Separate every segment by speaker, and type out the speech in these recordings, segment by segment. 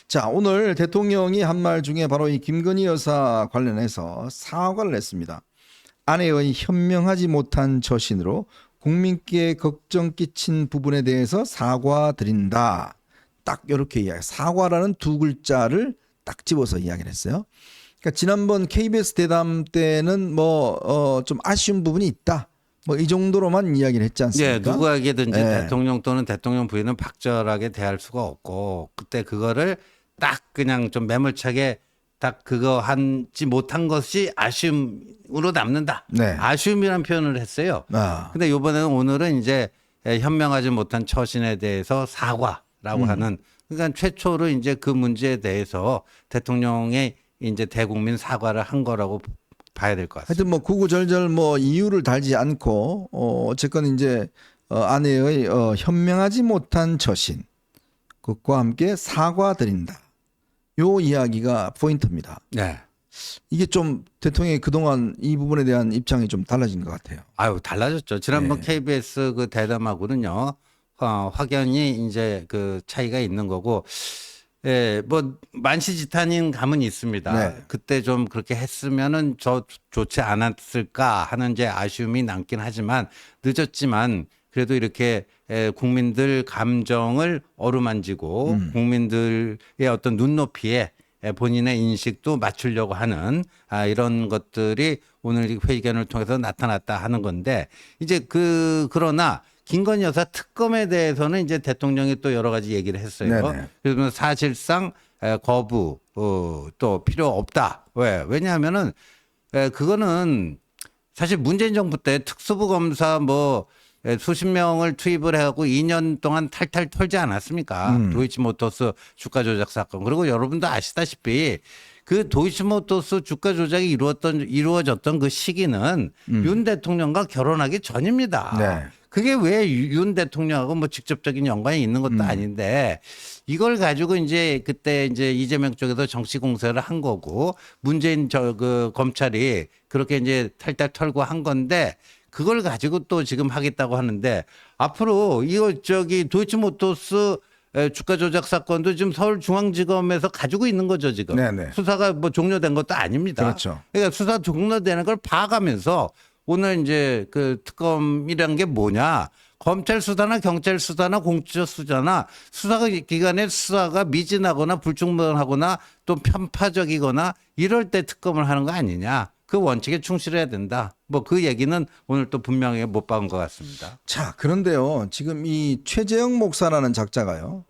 Speaker 1: 자, 오늘 대통령이 한 말 중에 바로 이 김건희 여사 관련해서 사과를 했습니다. 아내의 현명하지 못한 처신으로 국민께 걱정 끼친 부분에 대해서 사과드린다. 딱 이렇게 이야기. 사과라는 두 글자를 딱 집어서 이야기를 했어요. 그러니까 지난번 KBS 대담 때는 좀 아쉬운 부분이 있다. 뭐 이 정도로만 이야기를 했지 않습니까?
Speaker 2: 예, 누구에게든지
Speaker 1: 예.
Speaker 2: 대통령 또는 대통령 부인은 박절하게 대할 수가 없고 그때 그거를 딱 그냥 좀 매몰차게 딱 그거 하지 못한 것이 아쉬움으로 남는다.
Speaker 1: 네.
Speaker 2: 아쉬움이란 표현을 했어요.
Speaker 1: 아.
Speaker 2: 근데 이번에는 오늘은 이제 현명하지 못한 처신에 대해서 사과라고 하는 그러니까 최초로 이제 그 문제에 대해서 대통령의 이제 대국민 사과를 한 거라고 봐야 될 것 같습니다.
Speaker 1: 하여튼 뭐 구구절절 뭐 이유를 달지 않고 어쨌건 이제 아내의 현명하지 못한 처신 그것과 함께 사과드린다. 요 이야기가 포인트입니다.
Speaker 2: 네.
Speaker 1: 이게 좀 대통령이 그동안 이 부분에 대한 입장이 좀 달라진 것 같아요.
Speaker 2: 아유, 달라졌죠. 지난번
Speaker 1: 네.
Speaker 2: KBS 그 대담하고는요, 확연히 이제 그 차이가 있는 거고, 예, 뭐, 만시지탄인 감은 있습니다.
Speaker 1: 네.
Speaker 2: 그때 좀 그렇게 했으면은 좋지 않았을까 하는 이제 아쉬움이 남긴 하지만 늦었지만 그래도 이렇게 국민들 감정을 어루만지고 국민들의 어떤 눈높이에 본인의 인식도 맞추려고 하는 이런 것들이 오늘 이 회견을 통해서 나타났다 하는 건데 이제 그러나 김건희 여사 특검에 대해서는 이제 대통령이 또 여러 가지 얘기를 했어요.
Speaker 1: 네네.
Speaker 2: 그래서 사실상 거부 또 필요 없다. 왜냐하면은 그거는 사실 문재인 정부 때 특수부 검사 뭐 수십 명을 투입을 해갖고 2년 동안 탈탈 털지 않았습니까? 도이치모터스 주가 조작 사건. 그리고 여러분도 아시다시피 그 도이치모터스 주가 조작이 이루어졌던 그 시기는 윤 대통령과 결혼하기 전입니다.
Speaker 1: 네.
Speaker 2: 그게 왜 윤 대통령하고 뭐 직접적인 연관이 있는 것도 아닌데 이걸 가지고 이제 그때 이제 이재명 쪽에서 정치 공세를 한 거고 문재인 그 검찰이 그렇게 이제 탈탈 털고 한 건데 그걸 가지고 또 지금 하겠다고 하는데 앞으로 이거 도이치모터스 주가 조작 사건도 지금 서울중앙지검에서 가지고 있는 거죠 지금.
Speaker 1: 네네.
Speaker 2: 수사가 뭐 종료된 것도 아닙니다.
Speaker 1: 그렇죠.
Speaker 2: 그러니까 수사 종료되는 걸 봐가면서 오늘 이제 그 특검이란 게 뭐냐. 검찰 수사나 경찰 수사나 공수처 수사나 수사 기관의 수사가 미진하거나 불충분하거나 또 편파적이거나 이럴 때 특검을 하는 거 아니냐. 그 원칙에 충실해야 된다. 뭐 그 얘기는 오늘 또 분명히 못 박은 것 같습니다.
Speaker 1: 자, 그런데요. 지금 이 최재형 목사라는 작자가요.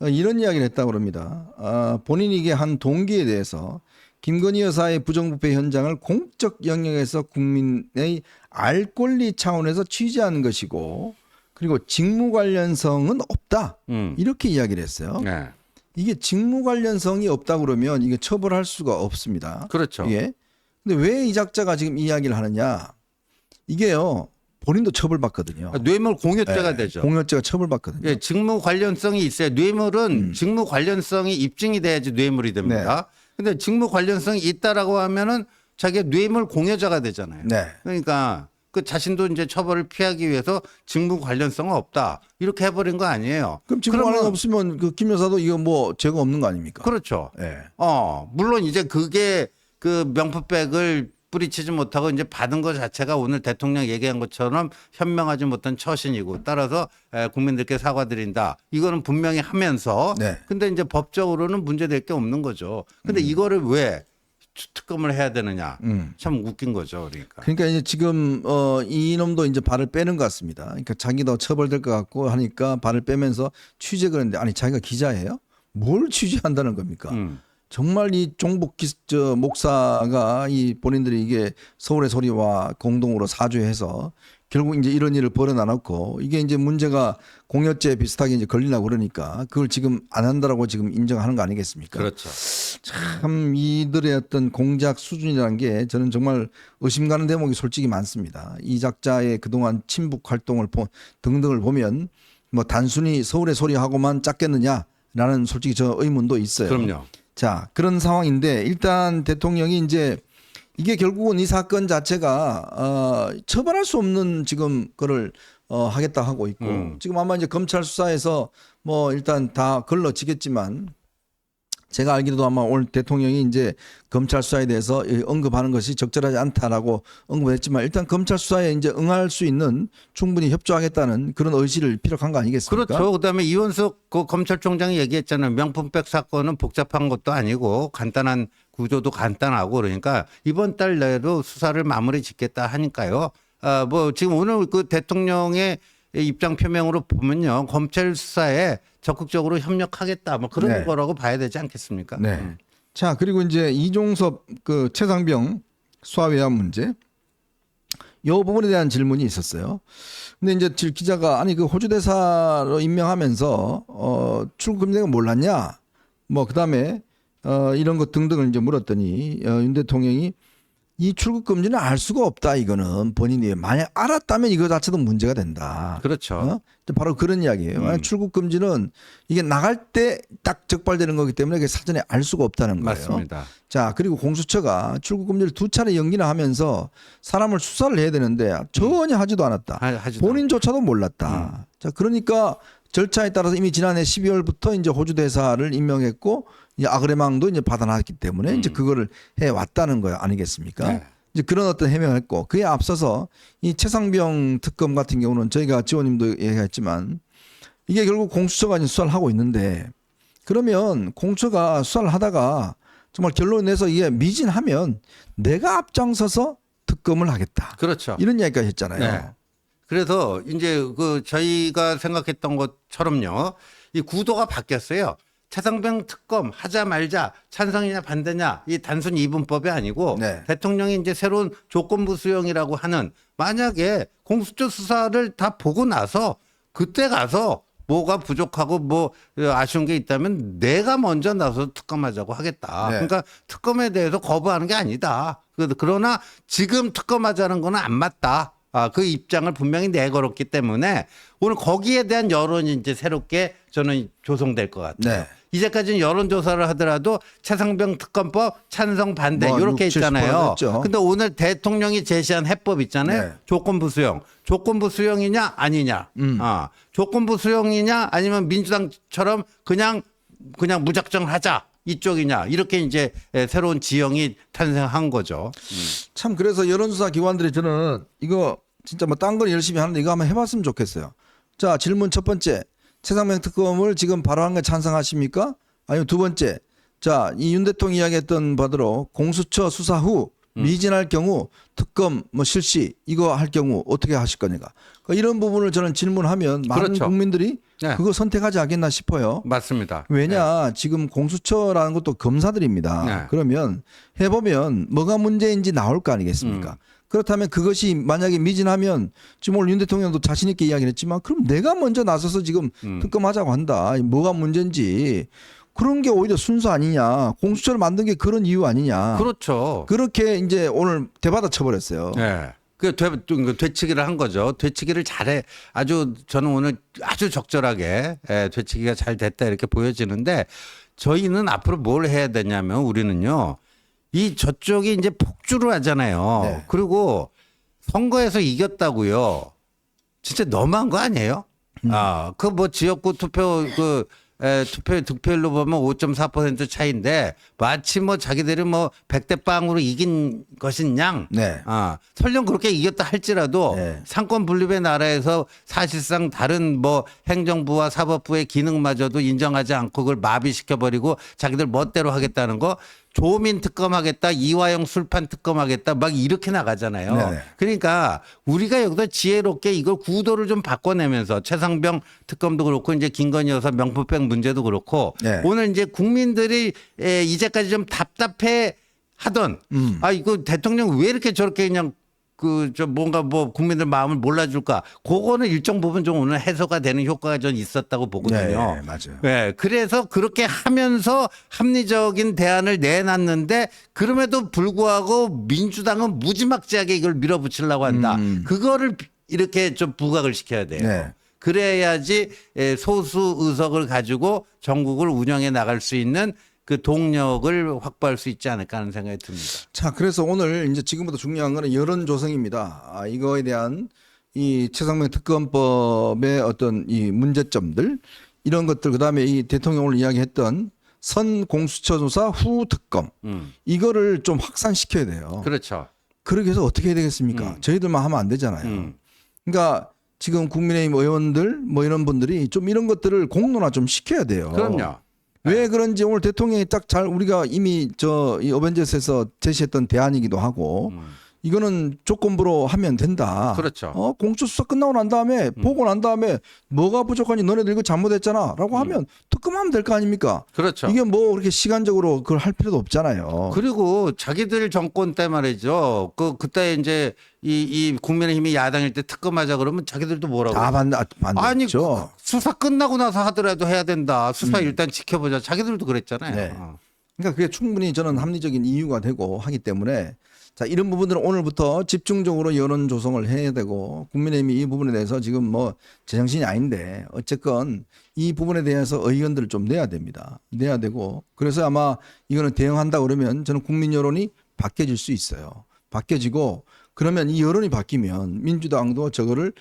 Speaker 1: 이런 이야기를 했다고 합니다. 본인이 이게 한 동기에 대해서 김건희 여사의 부정부패 현장을 공적 영역에서 국민의 알 권리 차원에서 취재한 것이고 그리고 직무 관련성은 없다. 이렇게 이야기를 했어요.
Speaker 2: 네.
Speaker 1: 이게 직무 관련성이 없다 그러면 이게 처벌할 수가 없습니다.
Speaker 2: 그렇죠.
Speaker 1: 예. 근데 왜 이 작자가 지금 이야기를 하느냐? 이게요. 본인도 처벌받거든요.
Speaker 2: 뇌물 공여죄가
Speaker 1: 예,
Speaker 2: 되죠.
Speaker 1: 공여죄가 처벌받거든요.
Speaker 2: 예, 직무 관련성이 있어요. 뇌물은 직무 관련성이 입증이 돼야지 뇌물이 됩니다. 근데 직무 관련성이 있다라고 하면은 자기가 뇌물 공여자가 되잖아요.
Speaker 1: 네.
Speaker 2: 그러니까 그 자신도 이제 처벌을 피하기 위해서 직무 관련성은 없다. 이렇게 해버린 거 아니에요.
Speaker 1: 그럼 직무 관련 없으면 그 김 여사도 이거 뭐 죄가 없는 거 아닙니까?
Speaker 2: 그렇죠.
Speaker 1: 예.
Speaker 2: 물론 이제 그게 그 명품백을 뿌리치지 못하고 이제 받은 것 자체가 오늘 대통령 얘기한 것처럼 현명하지 못한 처신이고 따라서 국민들께 사과드린다. 이거는 분명히 하면서
Speaker 1: 네.
Speaker 2: 근데 이제 법적으로는 문제될 게 없는 거죠. 근데 이거를 왜 특검을 해야 되느냐. 참 웃긴 거죠. 그러니까.
Speaker 1: 그러니까 이제 지금 이놈도 이제 발을 빼는 것 같습니다. 그러니까 자기도 처벌될 것 같고 하니까 발을 빼면서 취재를 했는데 아니 자기가 기자예요? 뭘 취재한다는 겁니까? 정말 이 종북 목사가 이 본인들이 이게 서울의 소리와 공동으로 사주해서 결국 이제 이런 일을 벌여놔놓고 이게 이제 문제가 공여죄 비슷하게 이제 걸리려고 그러니까 그걸 지금 안 한다라고 지금 인정하는 거 아니겠습니까?
Speaker 2: 그렇죠.
Speaker 1: 참 이들의 어떤 공작 수준이라는 게 저는 정말 의심 가는 대목이 솔직히 많습니다. 이 작자의 그동안 친북 활동을 등등을 보면 뭐 단순히 서울의 소리하고만 짰겠느냐라는 솔직히 저 의문도 있어요.
Speaker 2: 그럼요.
Speaker 1: 자, 그런 상황인데 일단 대통령이 이제 이게 결국은 이 사건 자체가 처벌할 수 없는 지금 거를 하겠다 하고 있고 지금 아마 이제 검찰 수사에서 뭐 일단 다 걸러지겠지만 제가 알기로도 아마 오늘 대통령이 이제 검찰 수사에 대해서 언급하는 것이 적절하지 않다라고 언급했지만 일단 검찰 수사에 이제 응할 수 있는 충분히 협조하겠다는 그런 의지를 피력한 거 아니겠습니까?
Speaker 2: 그렇죠. 그다음에 이원석 그 검찰총장이 얘기했잖아요. 명품백 사건은 복잡한 것도 아니고 간단한 구조도 간단하고 그러니까 이번 달 내로 수사를 마무리 짓겠다 하니까요. 뭐 지금 오늘 그 대통령의 입장 표명으로 보면요. 검찰 수사에 적극적으로 협력하겠다. 뭐 그런
Speaker 1: 네.
Speaker 2: 거라고 봐야 되지 않겠습니까?
Speaker 1: 네. 자, 그리고 이제 이종섭 그 최상병 수사외압 문제. 요 부분에 대한 질문이 있었어요. 근데 이제 기자가 아니 그 호주 대사로 임명하면서 출국 금지가 몰랐냐? 뭐 그다음에 이런 것 등등을 이제 물었더니 윤 대통령이 이 출국 금지는 알 수가 없다. 이거는 본인이 만약 알았다면 이거 자체도 문제가 된다.
Speaker 2: 그렇죠.
Speaker 1: 바로 그런 이야기예요. 만약 출국 금지는 이게 나갈 때 딱 적발되는 거기 때문에 그게 사전에 알 수가 없다는 거예요.
Speaker 2: 맞습니다.
Speaker 1: 자, 그리고 공수처가 출국 금지를 2차례 연기나 하면서 사람을 수사를 해야 되는데 전혀 하지도 않았다.
Speaker 2: 하지도
Speaker 1: 본인조차도 몰랐다. 자, 그러니까 절차에 따라서 이미 지난해 12월부터 이제 호주 대사를 임명했고 이제 아그레망도 이제 받아놨기 때문에 이제 그거를 해 왔다는 거 아니겠습니까?
Speaker 2: 네.
Speaker 1: 이제 그런 어떤 해명을 했고 그에 앞서서 이 최상병 특검 같은 경우는 저희가 지원님도 얘기했지만 이게 결국 공수처가 이제 수사를 하고 있는데 그러면 공수처가 수사를 하다가 정말 결론을 내서 이게 미진하면 내가 앞장서서 특검을 하겠다.
Speaker 2: 그렇죠.
Speaker 1: 이런 이야기까지 했잖아요.
Speaker 2: 네. 그래서 이제 그 저희가 생각했던 것처럼요. 이 구도가 바뀌었어요. 최상병 특검 하자 말자 찬성이냐 반대냐 이 단순 이분법이 아니고
Speaker 1: 네.
Speaker 2: 대통령이 이제 새로운 조건부 수용이라고 하는 만약에 공수처 수사를 다 보고 나서 그때 가서 뭐가 부족하고 뭐 아쉬운 게 있다면 내가 먼저 나서 특검하자고 하겠다.
Speaker 1: 네.
Speaker 2: 그러니까 특검에 대해서 거부하는 게 아니다. 그러나 지금 특검하자는 거는 안 맞다. 그 입장을 분명히 내걸었기 때문에 오늘 거기에 대한 여론이 이제 새롭게 저는 조성될 것 같아요.
Speaker 1: 네.
Speaker 2: 이제까지는 여론조사를 하더라도 최상병 특검법 찬성 반대
Speaker 1: 뭐
Speaker 2: 이렇게
Speaker 1: 60, 70%
Speaker 2: 있잖아요.
Speaker 1: 됐죠.
Speaker 2: 근데 오늘 대통령이 제시한 해법 있잖아요.
Speaker 1: 네.
Speaker 2: 조건부 수용. 조건부 수용이냐 아니냐. 조건부 수용이냐 아니면 민주당처럼 그냥 무작정 하자. 이쪽이냐 이렇게 이제 새로운 지형이 탄생한 거죠.
Speaker 1: 참 그래서 여론조사 기관들이 저는 이거 진짜 뭐 딴 건 열심히 하는데 이거 한번 해봤으면 좋겠어요. 자, 질문 첫 번째. 최상병 특검을 지금 발언한 게 찬성하십니까? 아니면 두 번째. 자, 이 윤 대통령 이야기했던 바대로 공수처 수사 후 미진할 경우 특검 뭐 실시 이거 할 경우 어떻게 하실 거냐가. 그러니까 이런 부분을 저는 질문하면 많은
Speaker 2: 그렇죠.
Speaker 1: 국민들이
Speaker 2: 네.
Speaker 1: 그거 선택하지 않겠나 싶어요.
Speaker 2: 맞습니다.
Speaker 1: 왜냐 지금 공수처라는 것도 검사들입니다.
Speaker 2: 네.
Speaker 1: 그러면 해보면 뭐가 문제인지 나올 거 아니겠습니까? 그렇다면 그것이 만약에 미진하면 지금 오늘 윤 대통령도 자신 있게 이야기를 했지만 그럼 내가 먼저 나서서 지금 특검하자고 한다. 뭐가 문제인지 그런 게 오히려 순서 아니냐. 공수처를 만든 게 그런 이유 아니냐.
Speaker 2: 그렇죠.
Speaker 1: 그렇게 이제 오늘 대받아 쳐버렸어요.
Speaker 2: 네. 그 되치기를 한 거죠. 되치기를 잘해. 아주 저는 오늘 아주 적절하게 되치기가 잘 됐다 이렇게 보여지는데 저희는 앞으로 뭘 해야 되냐면 우리는요. 이 저쪽이 이제 폭주를 하잖아요.
Speaker 1: 네.
Speaker 2: 그리고 선거에서 이겼다고요. 진짜 너무한 거 아니에요? 그 뭐 지역구 투표 투표의 득표율로 보면 5.4% 차이인데 마치 뭐 자기들이 뭐 100대 0으로 이긴 것인 양.
Speaker 1: 네.
Speaker 2: 설령 그렇게 이겼다 할지라도
Speaker 1: 네.
Speaker 2: 상권 분립의 나라에서 사실상 다른 뭐 행정부와 사법부의 기능마저도 인정하지 않고 그걸 마비시켜버리고 자기들 멋대로 하겠다는 거 조민 특검하겠다, 이화영 술판 특검하겠다, 막 이렇게 나가잖아요.
Speaker 1: 네네.
Speaker 2: 그러니까 우리가 여기서 지혜롭게 이걸 구도를 좀 바꿔내면서 최상병 특검도 그렇고 이제 김건희 여사 명품백 문제도 그렇고
Speaker 1: 네.
Speaker 2: 오늘 이제 국민들이 이제까지 좀 답답해 하던 이거 대통령 왜 이렇게 저렇게 그냥 뭔가 뭐 국민들 마음을 몰라줄까? 그거는 일정 부분 좀 오늘 해소가 되는 효과가 좀 있었다고 보거든요.
Speaker 1: 네, 맞아요.
Speaker 2: 네, 그래서 그렇게 하면서 합리적인 대안을 내놨는데 그럼에도 불구하고 민주당은 무지막지하게 이걸 밀어붙이려고 한다. 그거를 이렇게 좀 부각을 시켜야 돼요.
Speaker 1: 네.
Speaker 2: 그래야지 소수 의석을 가지고 전국을 운영해 나갈 수 있는 그 동력을 확보할 수 있지 않을까 하는 생각이 듭니다.
Speaker 1: 자, 그래서 오늘 이제 지금부터 중요한 거는 여론 조성입니다. 이거에 대한 이 최상병 특검법의 어떤 이 문제점들 이런 것들 그다음에 이 대통령 오늘 이야기했던 선 공수처 조사 후 특검 이거를 좀 확산시켜야 돼요.
Speaker 2: 그렇죠.
Speaker 1: 그렇게 해서 어떻게 해야 되겠습니까? 저희들만 하면 안 되잖아요. 그러니까 지금 국민의힘 의원들 뭐 이런 분들이 좀 이런 것들을 공론화 좀 시켜야 돼요.
Speaker 2: 그럼요.
Speaker 1: 왜 그런지 오늘 대통령이 딱 잘 우리가 이미 이 어벤져스에서 제시했던 대안이기도 하고 이거는 조건부로 하면 된다.
Speaker 2: 그렇죠.
Speaker 1: 공수 수사 끝나고 난 다음에 보고 난 다음에 뭐가 부족하니 너네들 이거 잘못했잖아라고 하면 특검하면 될 거 아닙니까?
Speaker 2: 그렇죠.
Speaker 1: 이게 뭐 그렇게 시간적으로 그걸 할 필요도 없잖아요.
Speaker 2: 그리고 자기들 정권 때 말이죠. 그때 이제 이 국민의힘이 야당일 때 특검하자 그러면 자기들도 뭐라고?
Speaker 1: 다
Speaker 2: 아니
Speaker 1: 반대죠.
Speaker 2: 수사 끝나고 나서 하더라도 해야 된다. 수사 일단 지켜보자. 자기들도 그랬잖아요.
Speaker 1: 네. 그러니까 그게 충분히 저는 합리적인 이유가 되고 하기 때문에 자 이런 부분들은 오늘부터 집중적으로 여론 조성을 해야 되고 국민의힘이 이 부분에 대해서 지금 뭐 제정신이 아닌데 어쨌건 이 부분에 대해서 의견들을 좀 내야 됩니다. 내야 되고 그래서 아마 이거는 대응한다 그러면 저는 국민 여론이 바뀌어질 수 있어요. 바뀌어지고 그러면 이 여론이 바뀌면 민주당도 저거를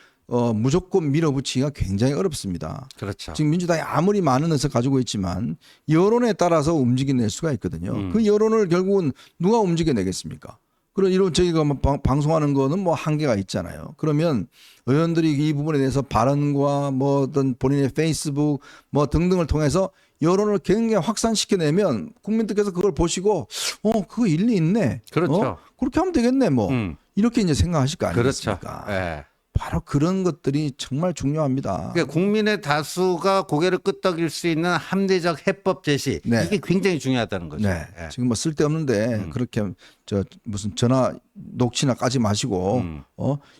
Speaker 1: 무조건 밀어붙이기가 굉장히 어렵습니다.
Speaker 2: 그렇죠.
Speaker 1: 지금 민주당이 아무리 많은 의석 가지고 있지만 여론에 따라서 움직여낼 수가 있거든요. 그 여론을 결국은 누가 움직여내겠습니까? 그런 이런 저희가 방송하는 거는 뭐 한계가 있잖아요. 그러면 의원들이 이 부분에 대해서 발언과 뭐 어떤 본인의 페이스북 뭐 등등을 통해서 여론을 굉장히 확산시켜내면 국민들께서 그걸 보시고 그거 일리 있네.
Speaker 2: 그렇죠.
Speaker 1: 그렇게 하면 되겠네 뭐. 이렇게 이제 생각하실 거
Speaker 2: 그렇죠.
Speaker 1: 아니겠습니까?
Speaker 2: 예.
Speaker 1: 바로 그런 것들이 정말 중요합니다.
Speaker 2: 그러니까 국민의 다수가 고개를 끄덕일 수 있는 합리적 해법 제시
Speaker 1: 네.
Speaker 2: 이게 굉장히 중요하다는 거죠.
Speaker 1: 네.
Speaker 2: 예.
Speaker 1: 지금 뭐 쓸데없는데 그렇게 무슨 전화 녹취나 까지 마시고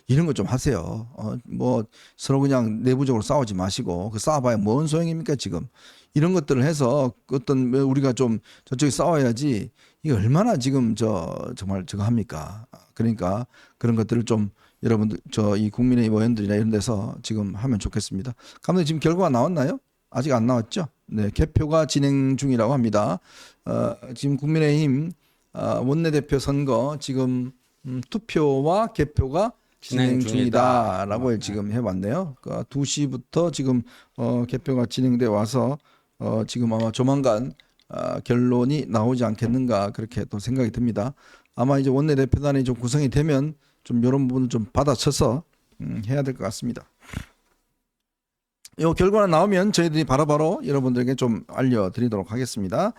Speaker 1: 이런 거 좀 하세요. 뭐 서로 그냥 내부적으로 싸우지 마시고 그 싸워봐야 뭔 소용입니까 지금. 이런 것들을 해서 어떤 우리가 좀 저쪽에 싸워야지 이게 얼마나 지금 정말 저거 합니까. 그러니까 그런 것들을 좀 여러분들 이 국민의힘 의원들이나 이런 데서 지금 하면 좋겠습니다. 감독님 지금 결과가 나왔나요? 아직 안 나왔죠? 네, 개표가 진행 중이라고 합니다. 지금 국민의힘 원내대표 선거 지금 투표와 개표가 진행 중이다라고 지금 해봤네요. 그러니까 2시부터 지금 개표가 진행돼 와서 지금 아마 조만간 결론이 나오지 않겠는가 그렇게 또 생각이 듭니다. 아마 이제 원내대표단이 좀 구성이 되면 좀 이런 부분을 좀 받아쳐서 해야 될 것 같습니다. 이 결과가 나오면 저희들이 바로바로 여러분들에게 좀 알려드리도록 하겠습니다.